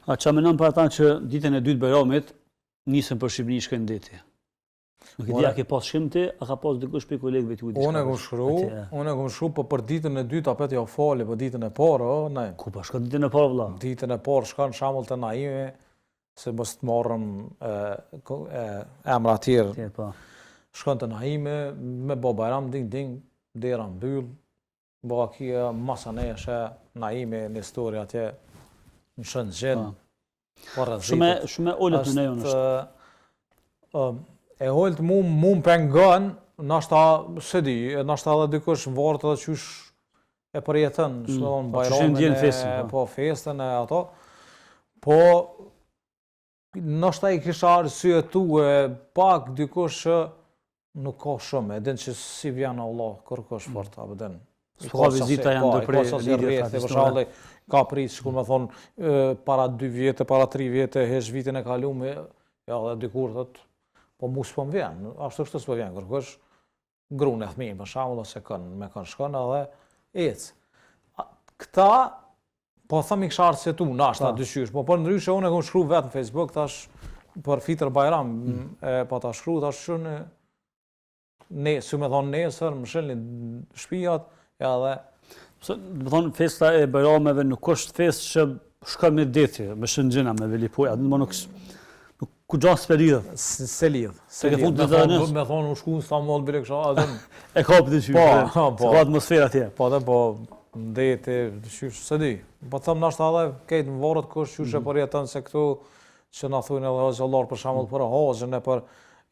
A qa menon për ata që ditën e 2 Bajramit nisën për Shqipëri shkojnë deti? Nuk e di a ke pas shkrim ti, a ka pas dikush për kolegëve tu diçka? Unë e kom shkru, po për ditën e dytë apet ja fali, po ditën e parë, ne. Ku pa shkon ditën e parë vëlla? Ditën e parë shkon shembull te Naimi, se mos të marrëm emra të tjerë. Shkon te Naimi me bë Bajram ding dera mbyll. Bakia masaneshe, Naimi në histori atje në Shënxhen. Shumë ulët në nejon është. E holt mu pengon, nashta se di, nashta edhe dikush vartë edhe qysh e përjetën, Bajramin po festën e ato. Po nashta i kisha arsye tu e pak dikush nuk ka shumë, edin që si vjen Allah, kërkosh fort, abedin. Ka vizita janë do prej lidhje ka prit, shku me thonë, para 2 vjetë, para 3 vjetë, hesh vitin e kalume, ja dhe dikur thot, po mu s'po m'vjen, ashtu kështu s'po vjen, kërkosh grunë e thmi, për shamull, ose me kanë shkon edhe ecë. Këta, po thëmi kisha arsye tu, nashta dyqysh, po për ndryshe unë e kom shkru vetë në Facebook, tash për Fitër Bajram, po ta shkru, tash shënë, si me thonë nesër, më shëllë shpijat, edhe... Më thonë, festa e Bajrameve nuk është fest që shkëm me deti, me Shënxhena, me Velipuja, ku gjas për lidhë? Se lidhë. Me thonë, u shku në Stamboll, bile kësha, adhëm... E ka për të qyshë, se ka atmosfera tje. Po dhe po, ndeti, qyshë, se di. Po thëmë nashtë adhe, kejtë në varët kush qyshë e përjetën, se këtu që na thujnë edhe hoxhallar për shembull për hoxhën e për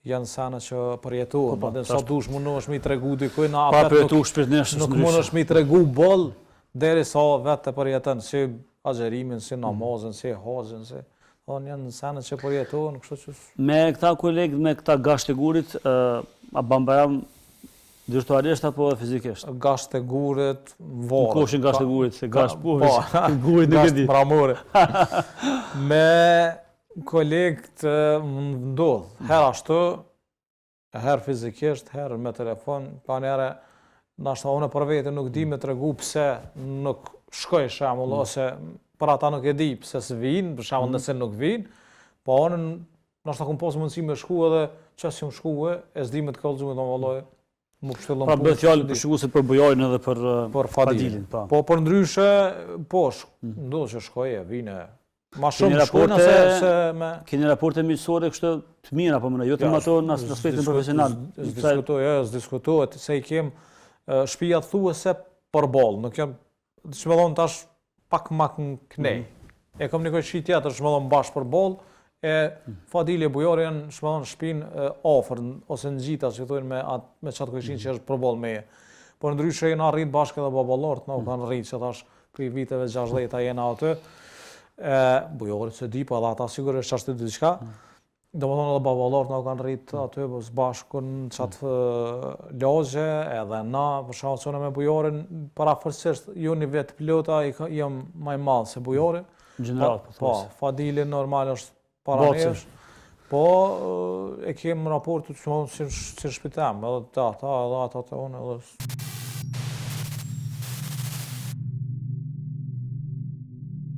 janë sene që përjetohen, po sa dush mundohesh mi tregu dikujt na apet nuk mundohesh mi tregu boll derisa vetë përjeton si agjerimin, si namazin, si hoxhën, si janë sene që përjetohen, kështu që me këta kolegë, me këta gashtë e gurit, a ban Bajram virtualisht apo fizikisht? Gashtë e gurit, varë. Në koshin gashtë e gurit, se gashtë puhish, gurit nuk e di. Gashtë mramore. Me kolegët më ndodhë, herë ashtu, herë fizikisht, herë me telefon, pa njëre, nashta unë për vete nuk di me të regu pse nuk shkoj shemull, ose për ata nuk e di pse se vinë, për shemull nëse nuk vinë, po unë nashta kom posë mundësi me shku edhe që si më shku e s'di me të kallëzu me të më valloj, më pështëllon punë. Pra bëhet fjallë për shku se për Bujarin edhe për Fadilin. Po për ndryshe, po, ndodhë që shkoj e vine. Ma shumë shkojnë se me... Keni raporte miqësore kështë të mira, po mëna, jo të më ato në aspektin profesional. Diskutohet, se i kem shpijat thue se për bolë, nuk jem, që me dhonë tash pak mak në knej. E kom një kojë tjetër, që me dhonë bashkë për bolë, e Fadili e Bujari janë, që me dhonë shpinë ofër, ose në gjita, që thujnë me qatë kojshin që është për bolë meje. Por ndryshe jena rritë bashkë edhe babalorët, na u kanë rritë, që tash për viteve 60 jena atë. Bujorit se di, po edhe ata sigurisht që ashtë të diçka. Do më thonë edhe babalorët na u kanë rritë aty, së bashku në qatë lagje, edhe na, për shumë që me Bujorin, para fërsisht, ju një vetë pilota, jam maj malë se Bujorin. Gjenerat, po, Fadili normal është para nesh, po e kemë raportu që si shpitem, edhe ata, edhe ata të unë, edhe...